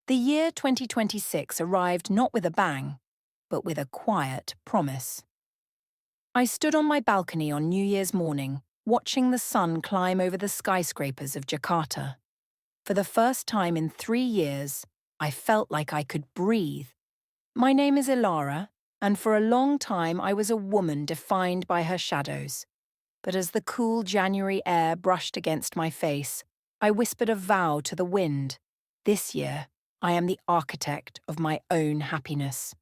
The year 2026 arrived not with a bang, but with a quiet promise. I stood on my balcony on New Year's morning, watching the sun climb over the skyscrapers of Jakarta. For the first time in 3 years, I felt like I could breathe. My name is Ilara, and for a long time I was a woman defined by her shadows. But as the cool January air brushed against my face, I whispered a vow to the wind. This year, I am the architect of my own happiness.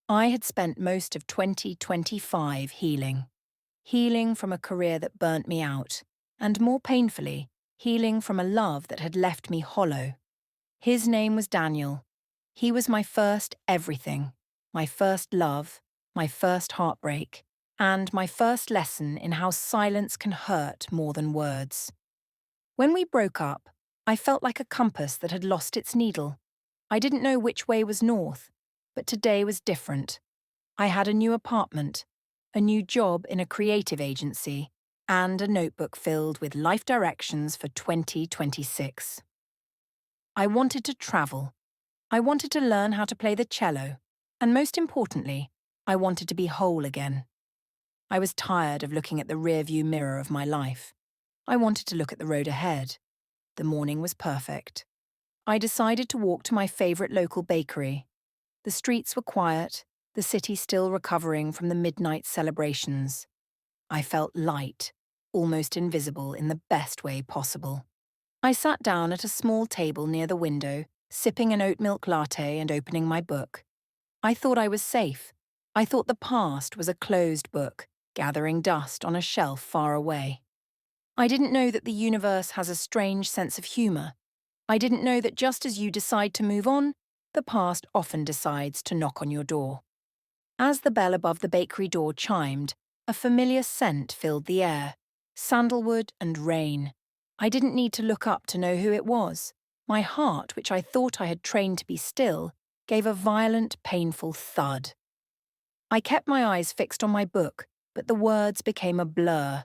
I had spent most of 2025 healing. Healing from a career that burnt me out, and more painfully, healing from a love that had left me hollow. His name was Daniel. He was my first everything, my first love, my first heartbreak, and my first lesson in how silence can hurt more than words. When we broke up, I felt like a compass that had lost its needle. I didn't know which way was north, but today was different. I had a new apartment, a new job in a creative agency, and a notebook filled with life directions for 2026. I wanted to travel. I wanted to learn how to play the cello, and most importantly, I wanted to be whole again. I was tired of looking at the rearview mirror of my life. I wanted to look at the road ahead. The morning was perfect. I decided to walk to my favourite local bakery. The streets were quiet, the city still recovering from the midnight celebrations. I felt light, almost invisible in the best way possible. I sat down at a small table near the window, sipping an oat milk latte and opening my book. I thought I was safe. I thought the past was a closed book, gathering dust on a shelf far away. I didn't know that the universe has a strange sense of humour. I didn't know that just as you decide to move on, the past often decides to knock on your door. As the bell above the bakery door chimed, a familiar scent filled the air, sandalwood and rain. I didn't need to look up to know who it was. My heart, which I thought I had trained to be still, gave a violent, painful thud. I kept my eyes fixed on my book, but the words became a blur.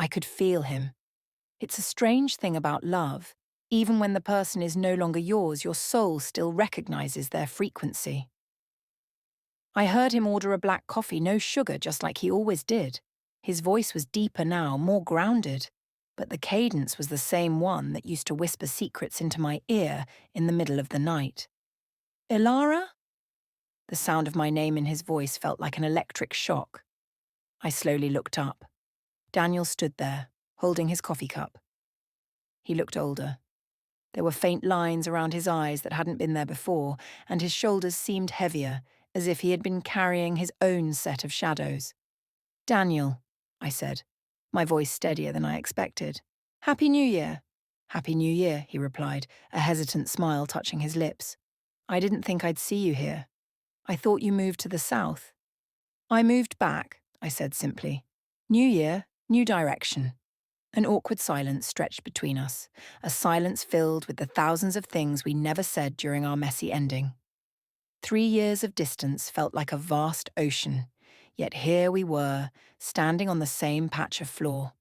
I could feel him. It's a strange thing about love. Even when the person is no longer yours, your soul still recognizes their frequency. I heard him order a black coffee, no sugar, just like he always did. His voice was deeper now, more grounded, but the cadence was the same one that used to whisper secrets into my ear in the middle of the night. Ilara? The sound of my name in his voice felt like an electric shock. I slowly looked up. Daniel stood there, holding his coffee cup. He looked older. There were faint lines around his eyes that hadn't been there before, and his shoulders seemed heavier, as if he had been carrying his own set of shadows. Daniel, I said, my voice steadier than I expected. Happy New Year. Happy New Year, he replied, a hesitant smile touching his lips. I didn't think I'd see you here. I thought you moved to the south. I moved back, I said simply. New year, new direction. An awkward silence stretched between us, a silence filled with the thousands of things we never said during our messy ending. 3 years of distance felt like a vast ocean, yet here we were, standing on the same patch of floor.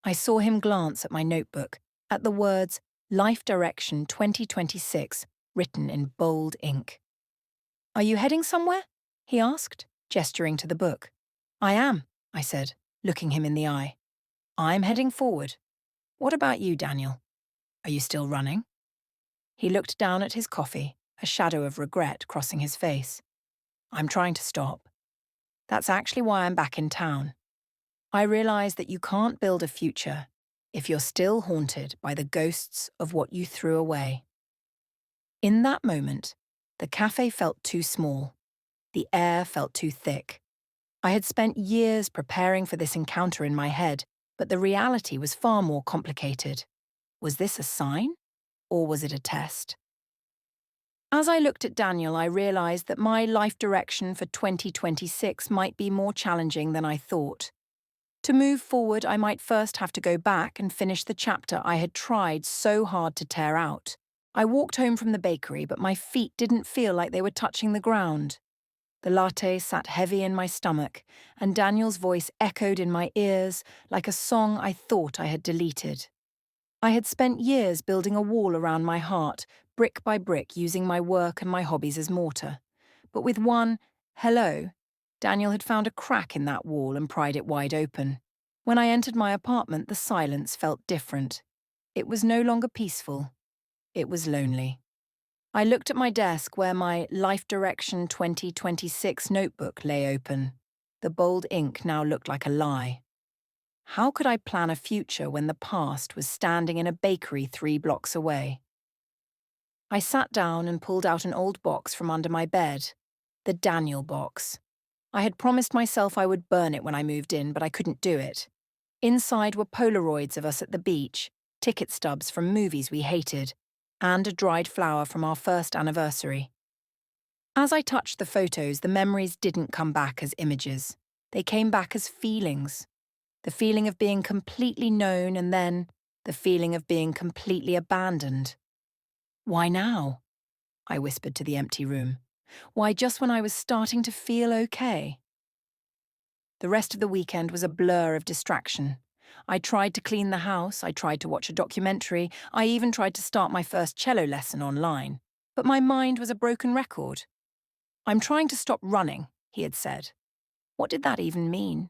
I saw him glance at my notebook, at the words Life Direction 2026 written in bold ink. Are you heading somewhere? He asked, gesturing to the book. I am, I said, looking him in the eye. I'm heading forward. What about you, Daniel? Are you still running? He looked down at his coffee, a shadow of regret crossing his face. I'm trying to stop. That's actually why I'm back in town. I realize that you can't build a future if you're still haunted by the ghosts of what you threw away. In that moment, the cafe felt too small. The air felt too thick. I had spent years preparing for this encounter in my head, but the reality was far more complicated. Was this a sign? Or was it a test? As I looked at Daniel, I realized that my life direction for 2026 might be more challenging than I thought. To move forward, I might first have to go back and finish the chapter I had tried so hard to tear out. I walked home from the bakery, but my feet didn't feel like they were touching the ground. The latte sat heavy in my stomach, and Daniel's voice echoed in my ears like a song I thought I had deleted. I had spent years building a wall around my heart, brick by brick, using my work and my hobbies as mortar. But with one hello, Daniel had found a crack in that wall and pried it wide open. When I entered my apartment, the silence felt different. It was no longer peaceful. It was lonely. I looked at my desk where my Life Direction 2026 notebook lay open. The bold ink now looked like a lie. How could I plan a future when the past was standing in a bakery 3 blocks away? I sat down and pulled out an old box from under my bed. The Daniel box. I had promised myself I would burn it when I moved in, but I couldn't do it. Inside were Polaroids of us at the beach, ticket stubs from movies we hated, and a dried flower from our first anniversary. As I touched the photos, the memories didn't come back as images. They came back as feelings. The feeling of being completely known, and then the feeling of being completely abandoned. Why now? I whispered to the empty room. Why just when I was starting to feel okay? The rest of the weekend was a blur of distraction. I tried to clean the house, I tried to watch a documentary, I even tried to start my first cello lesson online. But my mind was a broken record. I'm trying to stop running, he had said. What did that even mean?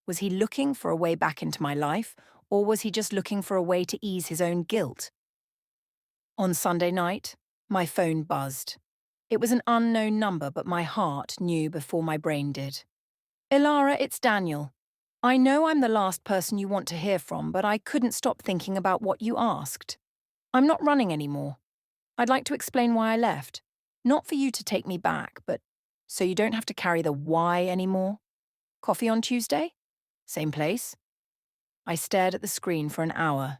Was he looking for a way back into my life, or was he just looking for a way to ease his own guilt? On Sunday night, my phone buzzed. It was an unknown number, but my heart knew before my brain did. Ilara, it's Daniel. I know I'm the last person you want to hear from, but I couldn't stop thinking about what you asked. I'm not running anymore. I'd like to explain why I left. Not for you to take me back, but so you don't have to carry the why anymore. Coffee on Tuesday? Same place? I stared at the screen for an hour.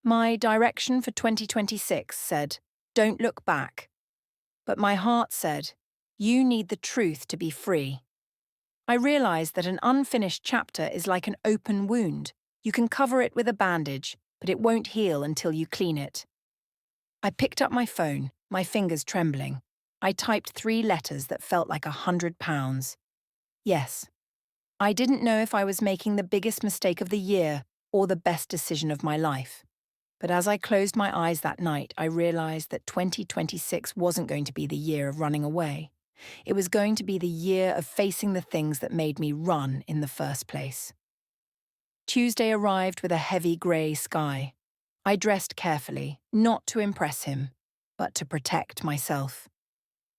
My direction for 2026 said, don't look back. But my heart said, you need the truth to be free. I realized that an unfinished chapter is like an open wound. You can cover it with a bandage, but it won't heal until you clean it. I picked up my phone, my fingers trembling. I typed 3 letters that felt like £100. Yes. I didn't know if I was making the biggest mistake of the year or the best decision of my life. But as I closed my eyes that night, I realized that 2026 wasn't going to be the year of running away. It was going to be the year of facing the things that made me run in the first place. Tuesday arrived with a heavy grey sky. I dressed carefully, not to impress him, but to protect myself.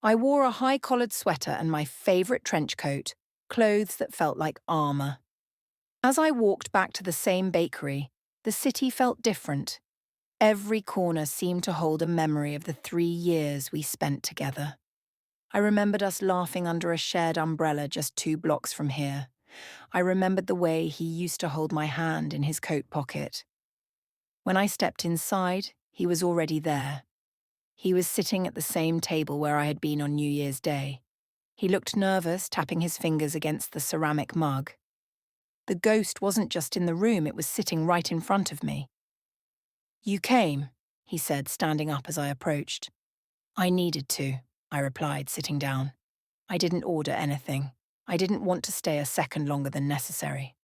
I wore a high-collared sweater and my favourite trench coat, clothes that felt like armour. As I walked back to the same bakery, the city felt different. Every corner seemed to hold a memory of the 3 years we spent together. I remembered us laughing under a shared umbrella just 2 blocks from here. I remembered the way he used to hold my hand in his coat pocket. When I stepped inside, he was already there. He was sitting at the same table where I had been on New Year's Day. He looked nervous, tapping his fingers against the ceramic mug. The ghost wasn't just in the room, it was sitting right in front of me. You came, he said, standing up as I approached. I needed to, I replied, sitting down. I didn't order anything. I didn't want to stay a second longer than necessary.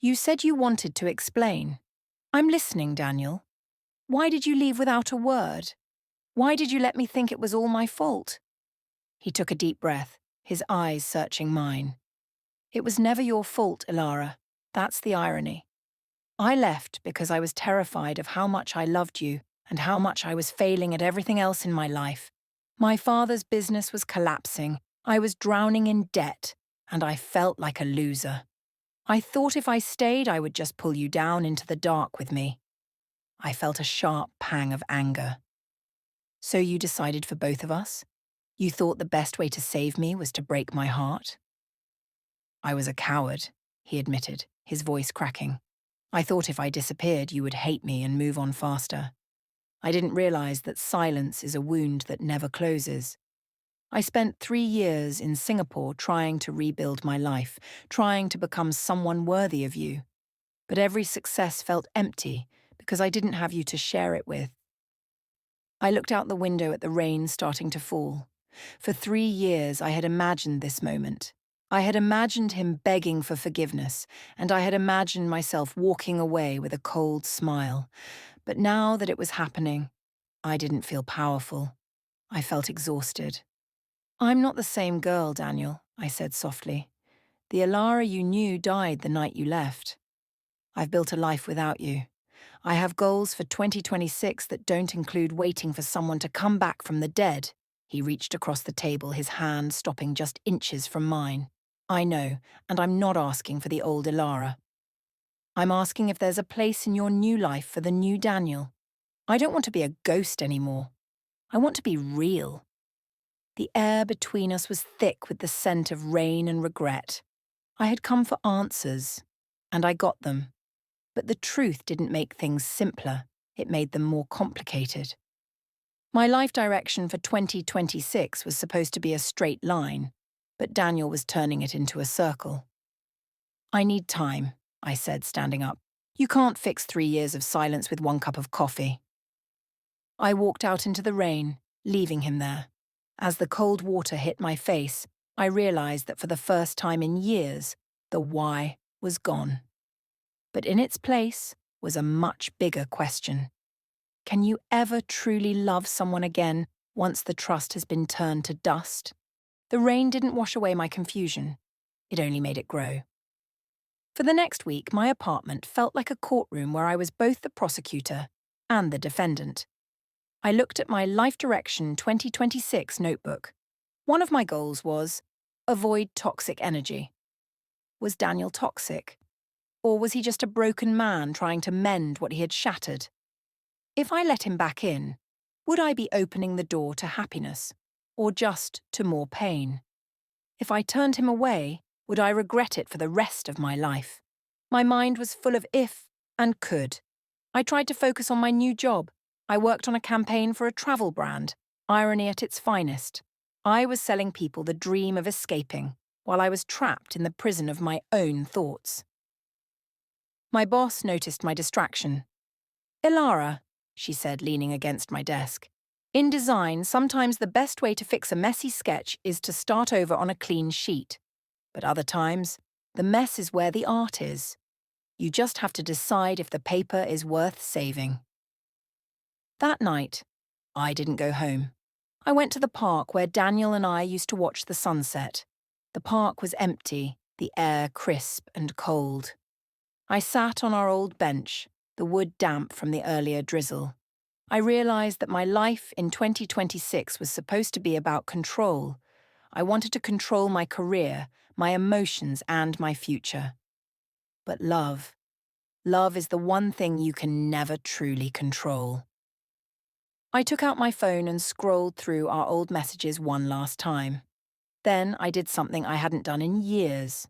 You said you wanted to explain. I'm listening, Daniel. Why did you leave without a word? Why did you let me think it was all my fault? He took a deep breath, his eyes searching mine. It was never your fault, Ilara. That's the irony. I left because I was terrified of how much I loved you and how much I was failing at everything else in my life. My father's business was collapsing, I was drowning in debt, and I felt like a loser. I thought if I stayed, I would just pull you down into the dark with me. I felt a sharp pang of anger. So you decided for both of us? You thought the best way to save me was to break my heart? I was a coward, he admitted, his voice cracking. I thought if I disappeared, you would hate me and move on faster. I didn't realize that silence is a wound that never closes. I spent 3 years in Singapore trying to rebuild my life, trying to become someone worthy of you. But every success felt empty because I didn't have you to share it with. I looked out the window at the rain starting to fall. For 3 years I had imagined this moment. I had imagined him begging for forgiveness, and I had imagined myself walking away with a cold smile. But now that it was happening, I didn't feel powerful. I felt exhausted. I'm not the same girl, Daniel, I said softly. The Alara you knew died the night you left. I've built a life without you. I have goals for 2026 that don't include waiting for someone to come back from the dead. He reached across the table, his hand stopping just inches from mine. I know, and I'm not asking for the old Ilara. I'm asking if there's a place in your new life for the new Daniel. I don't want to be a ghost anymore. I want to be real. The air between us was thick with the scent of rain and regret. I had come for answers, and I got them. But the truth didn't make things simpler, it made them more complicated. My life direction for 2026 was supposed to be a straight line, but Daniel was turning it into a circle. I need time, I said, standing up. You can't fix 3 years of silence with 1 cup of coffee. I walked out into the rain, leaving him there. As the cold water hit my face, I realized that for the first time in years, the why was gone. But in its place was a much bigger question. Can you ever truly love someone again once the trust has been turned to dust? The rain didn't wash away my confusion. It only made it grow. For the next week, my apartment felt like a courtroom where I was both the prosecutor and the defendant. I looked at my Life Direction 2026 notebook. One of my goals was avoid toxic energy. Was Daniel toxic? Or was he just a broken man trying to mend what he had shattered? If I let him back in, would I be opening the door to happiness, or just to more pain? If I turned him away, would I regret it for the rest of my life? My mind was full of if and could. I tried to focus on my new job. I worked on a campaign for a travel brand, irony at its finest. I was selling people the dream of escaping, while I was trapped in the prison of my own thoughts. My boss noticed my distraction. Ilara, she said, leaning against my desk. In design, sometimes the best way to fix a messy sketch is to start over on a clean sheet. But other times, the mess is where the art is. You just have to decide if the paper is worth saving. That night, I didn't go home. I went to the park where Daniel and I used to watch the sunset. The park was empty, the air crisp and cold. I sat on our old bench, the wood damp from the earlier drizzle. I realized that my life in 2026 was supposed to be about control. I wanted to control my career, my emotions, and my future. But love is the one thing you can never truly control. I took out my phone and scrolled through our old messages one last time. Then I did something I hadn't done in years.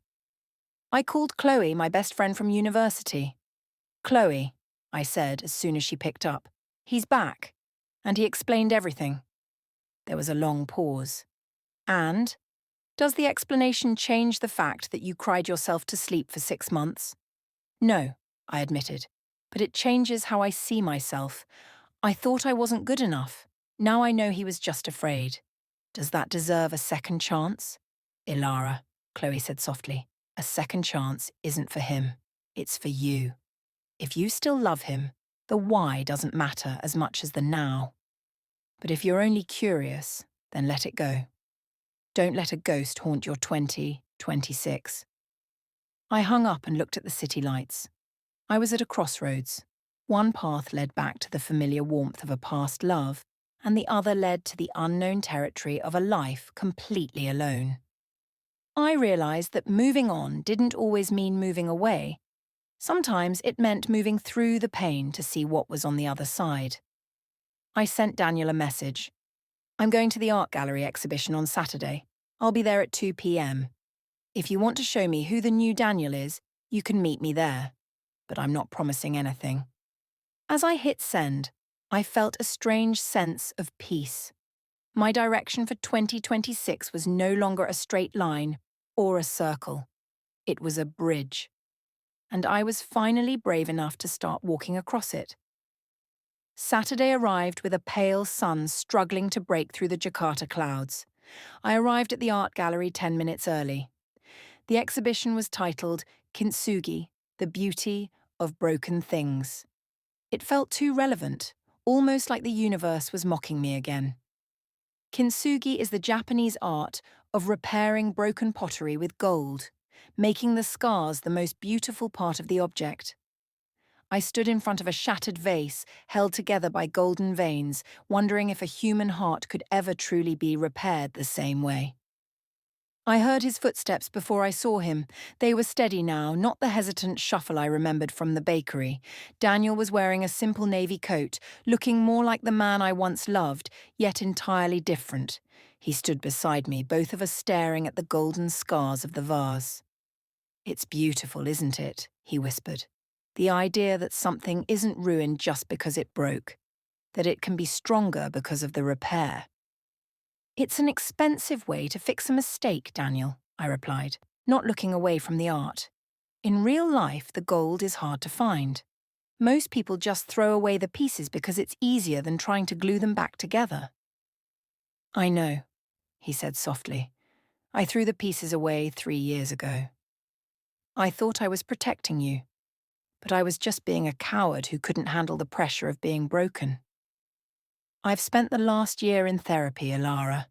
I called Chloe, my best friend from university. Chloe, I said as soon as she picked up. He's back. And he explained everything. There was a long pause. And? Does the explanation change the fact that you cried yourself to sleep for 6 months? No, I admitted. But it changes how I see myself. I thought I wasn't good enough. Now I know he was just afraid. Does that deserve a second chance? Ilara, Chloe said softly, a second chance isn't for him. It's for you. If you still love him, the why doesn't matter as much as the now. But if you're only curious, then let it go. Don't let a ghost haunt your 2026. I hung up and looked at the city lights. I was at a crossroads. One path led back to the familiar warmth of a past love, and the other led to the unknown territory of a life completely alone. I realized that moving on didn't always mean moving away. Sometimes it meant moving through the pain to see what was on the other side. I sent Daniel a message. I'm going to the art gallery exhibition on Saturday. I'll be there at 2 p.m. If you want to show me who the new Daniel is, you can meet me there. But I'm not promising anything. As I hit send, I felt a strange sense of peace. My direction for 2026 was no longer a straight line or a circle. It was a bridge. And I was finally brave enough to start walking across it. Saturday arrived with a pale sun struggling to break through the Jakarta clouds. I arrived at the art gallery 10 minutes early. The exhibition was titled Kintsugi, The Beauty of Broken Things. It felt too relevant, almost like the universe was mocking me again. Kintsugi is the Japanese art of repairing broken pottery with gold, making the scars the most beautiful part of the object. I stood in front of a shattered vase held together by golden veins, wondering if a human heart could ever truly be repaired the same way. I heard his footsteps before I saw him. They were steady now, not the hesitant shuffle I remembered from the bakery. Daniel was wearing a simple navy coat, looking more like the man I once loved, yet entirely different. He stood beside me, both of us staring at the golden scars of the vase. "It's beautiful, isn't it?" he whispered. "The idea that something isn't ruined just because it broke, that it can be stronger because of the repair." "It's an expensive way to fix a mistake, Daniel," I replied, not looking away from the art. "In real life, the gold is hard to find. Most people just throw away the pieces because it's easier than trying to glue them back together." "I know," he said softly. "I threw the pieces away 3 years ago. I thought I was protecting you, but I was just being a coward who couldn't handle the pressure of being broken. I've spent the last year in therapy, Alara.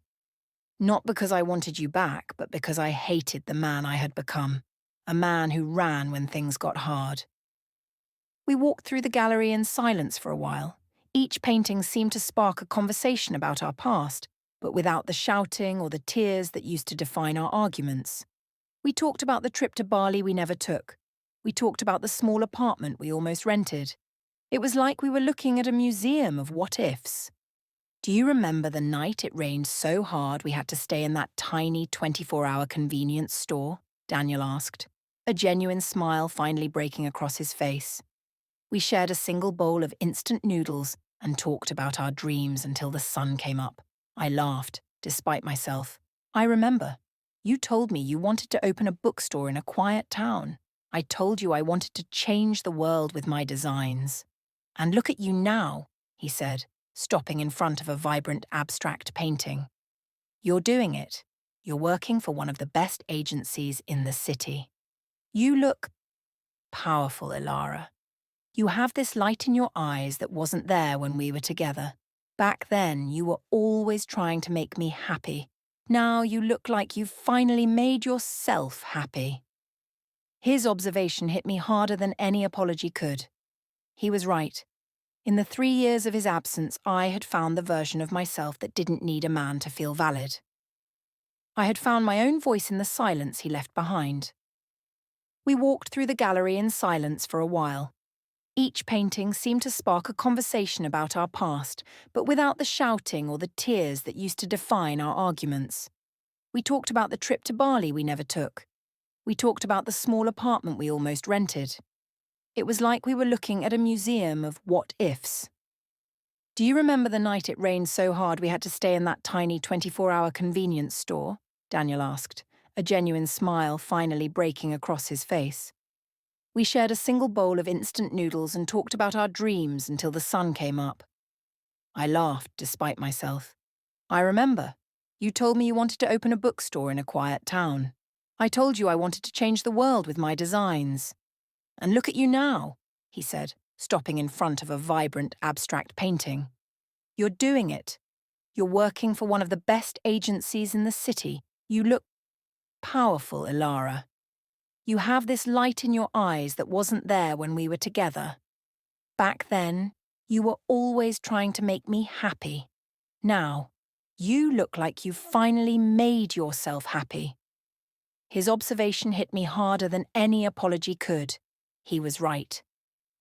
Not because I wanted you back, but because I hated the man I had become, a man who ran when things got hard." We walked through the gallery in silence for a while. Each painting seemed to spark a conversation about our past, but without the shouting or the tears that used to define our arguments. We talked about the trip to Bali we never took. We talked about the small apartment we almost rented. It was like we were looking at a museum of what-ifs. "Do you remember the night it rained so hard we had to stay in that tiny 24-hour convenience store?" Daniel asked, a genuine smile finally breaking across his face. "We shared a single bowl of instant noodles and talked about our dreams until the sun came up." I laughed, despite myself. "I remember. You told me you wanted to open a bookstore in a quiet town. I told you I wanted to change the world with my designs. And look at you now," he said, stopping in front of a vibrant abstract painting. "You're doing it. You're working for one of the best agencies in the city. You look powerful, Ilara. You have this light in your eyes that wasn't there when we were together. Back then, you were always trying to make me happy. Now you look like you've finally made yourself happy." His observation hit me harder than any apology could. He was right. In the 3 years of his absence, I had found the version of myself that didn't need a man to feel valid. I had found my own voice in the silence he left behind. We walked through the gallery in silence for a while. Each painting seemed to spark a conversation about our past, but without the shouting or the tears that used to define our arguments. We talked about the trip to Bali we never took. We talked about the small apartment we almost rented. It was like we were looking at a museum of what-ifs. "Do you remember the night it rained so hard we had to stay in that tiny 24-hour convenience store?" Daniel asked, a genuine smile finally breaking across his face. "We shared a single bowl of instant noodles and talked about our dreams until the sun came up." I laughed, despite myself. "I remember. You told me you wanted to open a bookstore in a quiet town. I told you I wanted to change the world with my designs. And look at you now," he said, stopping in front of a vibrant abstract painting. "You're doing it. You're working for one of the best agencies in the city. You look powerful, Ilara. You have this light in your eyes that wasn't there when we were together. Back then, you were always trying to make me happy. Now, you look like you've finally made yourself happy." His observation hit me harder than any apology could. He was right.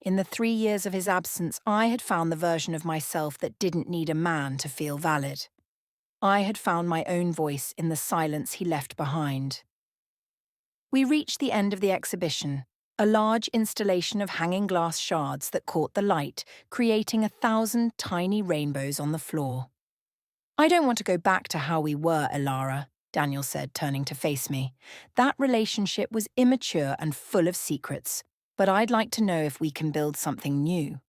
In the 3 years of his absence, I had found the version of myself that didn't need a man to feel valid. I had found my own voice in the silence he left behind. We reached the end of the exhibition, a large installation of hanging glass shards that caught the light, creating 1,000 tiny rainbows on the floor. "I don't want to go back to how we were, Ilara," Daniel said, turning to face me. "That relationship was immature and full of secrets, but I'd like to know if we can build something new.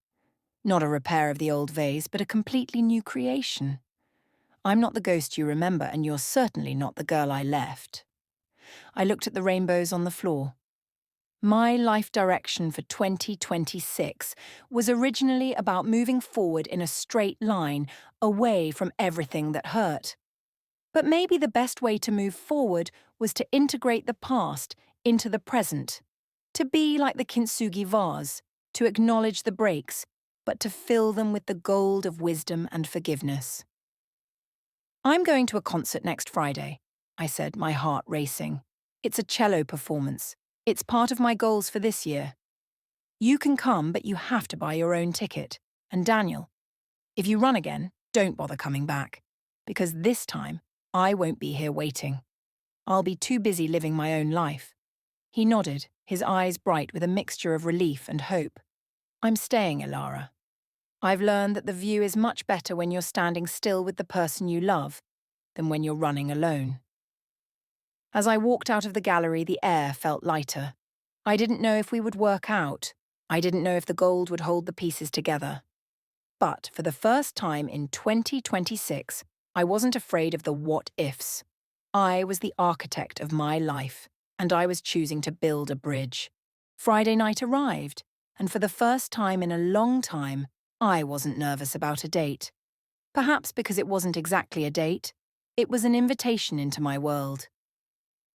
Not a repair of the old vase, but a completely new creation. I'm not the ghost you remember, and you're certainly not the girl I left." I looked at the rainbows on the floor. My life direction for 2026 was originally about moving forward in a straight line, away from everything that hurt. But maybe the best way to move forward was to integrate the past into the present, to be like the kintsugi vase, to acknowledge the breaks, but to fill them with the gold of wisdom and forgiveness. I'm going to a concert next Friday, I said, my heart racing. It's a cello performance. It's part of my goals for this year. You can come, but you have to buy your own ticket. And Daniel, if you run again, don't bother coming back, because this time I won't be here waiting. I'll be too busy living my own life. He nodded, his eyes bright with a mixture of relief and hope. I'm staying, Ilara. I've learned that the view is much better when you're standing still with the person you love than when you're running alone. As I walked out of the gallery, the air felt lighter. I didn't know if we would work out. I didn't know if the gold would hold the pieces together. But for the first time in 2026, I wasn't afraid of the what-ifs. I was the architect of my life, and I was choosing to build a bridge. Friday night arrived, and for the first time in a long time, I wasn't nervous about a date. Perhaps because it wasn't exactly a date, it was an invitation into my world.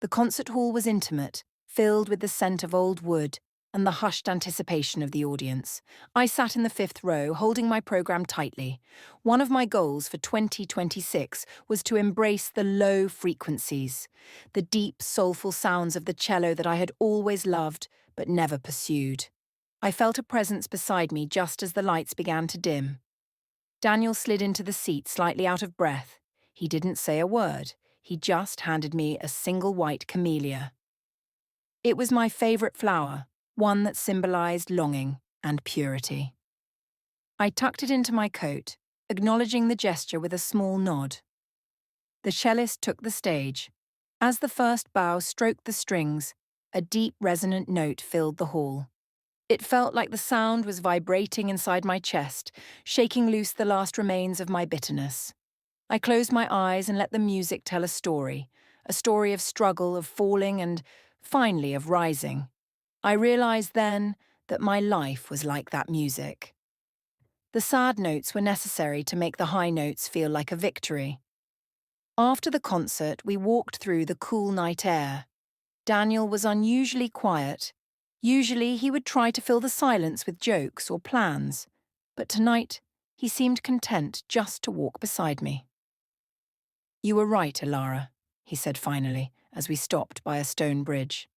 The concert hall was intimate, filled with the scent of old wood and the hushed anticipation of the audience. I sat in the fifth row, holding my program tightly. One of my goals for 2026 was to embrace the low frequencies, the deep, soulful sounds of the cello that I had always loved but never pursued. I felt a presence beside me just as the lights began to dim. Daniel slid into the seat, slightly out of breath. He didn't say a word. He just handed me a single white camellia. It was my favourite flower, one that symbolised longing and purity. I tucked it into my coat, acknowledging the gesture with a small nod. The cellist took the stage. As the first bow stroked the strings, a deep, resonant note filled the hall. It felt like the sound was vibrating inside my chest, shaking loose the last remains of my bitterness. I closed my eyes and let the music tell a story of struggle, of falling, and finally of rising. I realized then that my life was like that music. The sad notes were necessary to make the high notes feel like a victory. After the concert, we walked through the cool night air. Daniel was unusually quiet. Usually he would try to fill the silence with jokes or plans, but tonight he seemed content just to walk beside me. You were right, Ilara, he said finally, as we stopped by a stone bridge.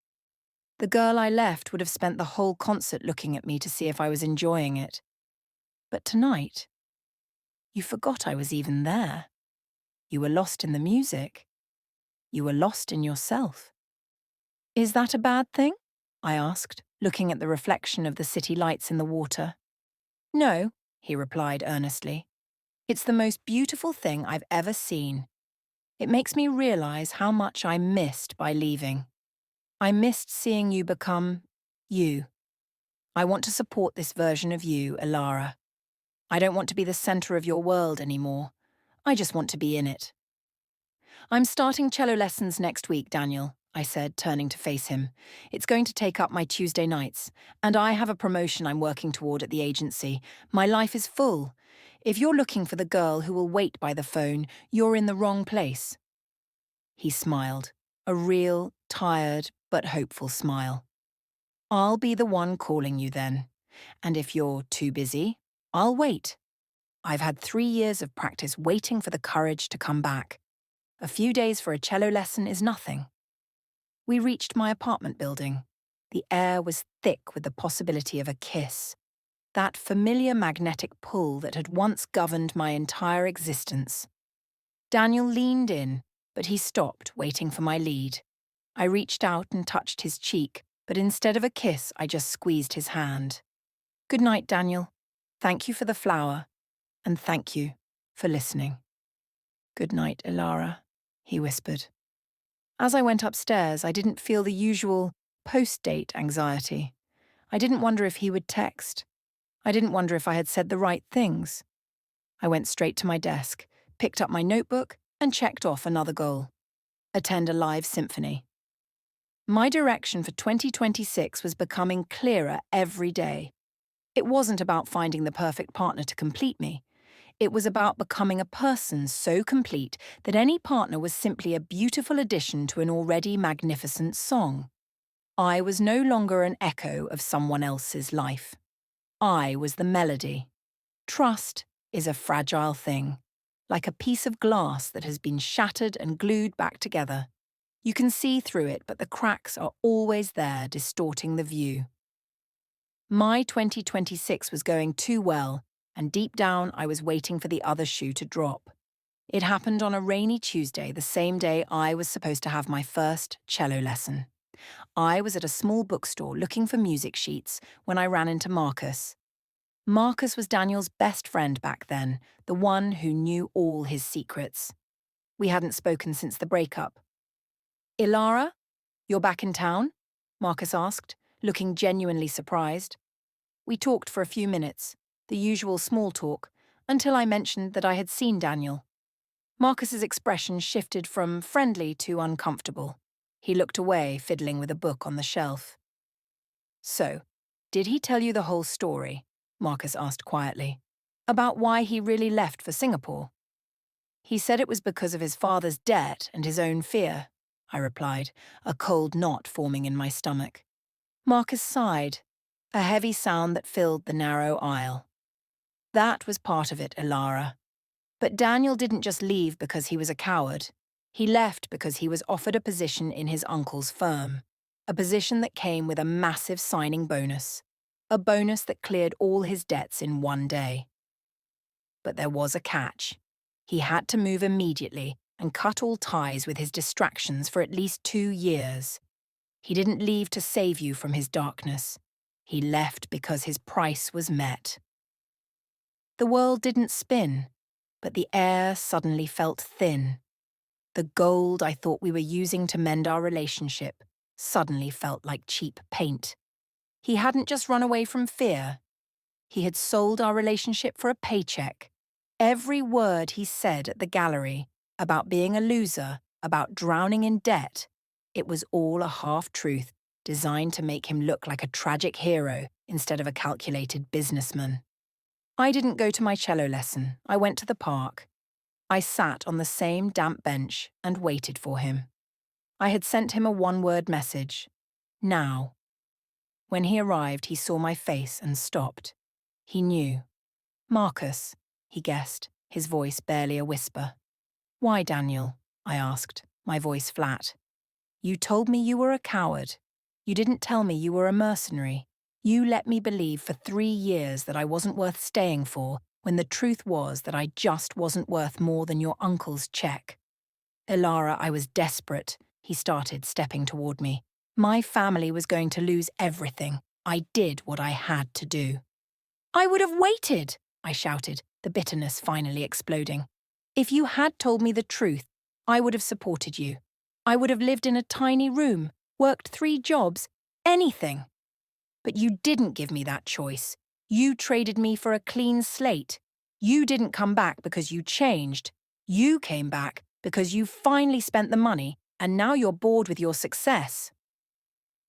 The girl I left would have spent the whole concert looking at me to see if I was enjoying it. But tonight, you forgot I was even there. You were lost in the music. You were lost in yourself. Is that a bad thing? I asked, looking at the reflection of the city lights in the water. No, he replied earnestly. It's the most beautiful thing I've ever seen. It makes me realize how much I missed by leaving. I missed seeing you become you. I want to support this version of you, Ilara. I don't want to be the center of your world anymore. I just want to be in it. I'm starting cello lessons next week, Daniel, I said, turning to face him. It's going to take up my Tuesday nights, and I have a promotion I'm working toward at the agency. My life is full. If you're looking for the girl who will wait by the phone, you're in the wrong place. He smiled, a real, tired, but hopeful smile. I'll be the one calling you then. And if you're too busy, I'll wait. I've had 3 years of practice waiting for the courage to come back. A few days for a cello lesson is nothing. We reached my apartment building. The air was thick with the possibility of a kiss. That familiar magnetic pull that had once governed my entire existence. Daniel leaned in, but he stopped, waiting for my lead. I reached out and touched his cheek, but instead of a kiss, I just squeezed his hand. Good night, Daniel. Thank you for the flower, and thank you for listening. Good night, Ilara, he whispered. As I went upstairs, I didn't feel the usual post-date anxiety. I didn't wonder if he would text. I didn't wonder if I had said the right things. I went straight to my desk, picked up my notebook, and checked off another goal. Attend a live symphony. My direction for 2026 was becoming clearer every day. It wasn't about finding the perfect partner to complete me. It was about becoming a person so complete that any partner was simply a beautiful addition to an already magnificent song. I was no longer an echo of someone else's life. I was the melody. Trust is a fragile thing, like a piece of glass that has been shattered and glued back together. You can see through it, but the cracks are always there, distorting the view. My 2026 was going too well, and deep down I was waiting for the other shoe to drop. It happened on a rainy Tuesday, the same day I was supposed to have my first cello lesson. I was at a small bookstore looking for music sheets when I ran into Marcus. Marcus was Daniel's best friend back then, the one who knew all his secrets. We hadn't spoken since the breakup. "Ilara, you're back in town?" Marcus asked, looking genuinely surprised. We talked for a few minutes, the usual small talk, until I mentioned that I had seen Daniel. Marcus's expression shifted from friendly to uncomfortable. He looked away, fiddling with a book on the shelf. "So, did he tell you the whole story?" Marcus asked quietly. "About why he really left for Singapore?" "He said it was because of his father's debt and his own fear," I replied, a cold knot forming in my stomach. Marcus sighed, a heavy sound that filled the narrow aisle. "That was part of it, Ilara. But Daniel didn't just leave because he was a coward. He left because he was offered a position in his uncle's firm, a position that came with a massive signing bonus, a bonus that cleared all his debts in one day. But there was a catch. He had to move immediately and cut all ties with his distractions for at least 2 years. He didn't leave to save you from his darkness. He left because his price was met." The world didn't spin, but the air suddenly felt thin. The gold I thought we were using to mend our relationship suddenly felt like cheap paint. He hadn't just run away from fear. He had sold our relationship for a paycheck. Every word he said at the gallery about being a loser, about drowning in debt, it was all a half-truth designed to make him look like a tragic hero instead of a calculated businessman. I didn't go to my cello lesson. I went to the park. I sat on the same damp bench and waited for him. I had sent him a one-word message. Now. When he arrived, he saw my face and stopped. He knew. "Marcus," he guessed, his voice barely a whisper. "Why, Daniel?" I asked, my voice flat. "You told me you were a coward. You didn't tell me you were a mercenary. You let me believe for 3 years that I wasn't worth staying for, when the truth was that I just wasn't worth more than your uncle's check." "Ilara, I was desperate," he started, stepping toward me. "My family was going to lose everything. I did what I had to do." "I would have waited," I shouted, the bitterness finally exploding. "If you had told me the truth, I would have supported you. I would have lived in a tiny room, worked 3 jobs, anything. But you didn't give me that choice. You traded me for a clean slate. You didn't come back because you changed. You came back because you finally spent the money and now you're bored with your success."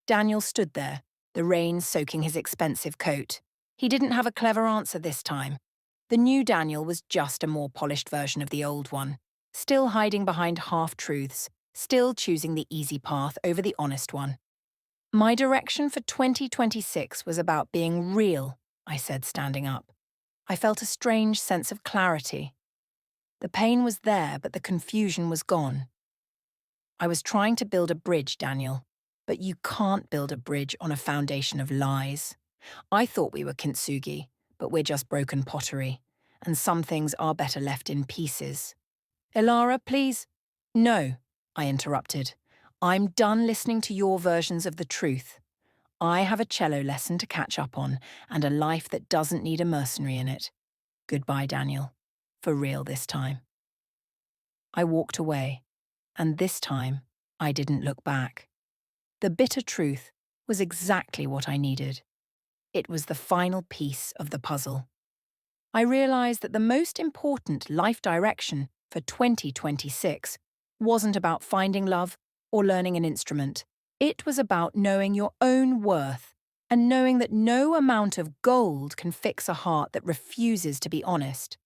Daniel stood there, the rain soaking his expensive coat. He didn't have a clever answer this time. The new Daniel was just a more polished version of the old one, still hiding behind half-truths, still choosing the easy path over the honest one. "My direction for 2026 was about being real," I said, standing up. I felt a strange sense of clarity. The pain was there, but the confusion was gone. "I was trying to build a bridge, Daniel, but you can't build a bridge on a foundation of lies. I thought we were kintsugi, but we're just broken pottery, and some things are better left in pieces." "Ilara, please." "No," I interrupted. "I'm done listening to your versions of the truth. I have a cello lesson to catch up on, and a life that doesn't need a mercenary in it. Goodbye, Daniel. For real this time." I walked away, and this time I didn't look back. The bitter truth was exactly what I needed. It was the final piece of the puzzle. I realized that the most important life direction for 2026 wasn't about finding love or learning an instrument. It was about knowing your own worth and knowing that no amount of gold can fix a heart that refuses to be honest.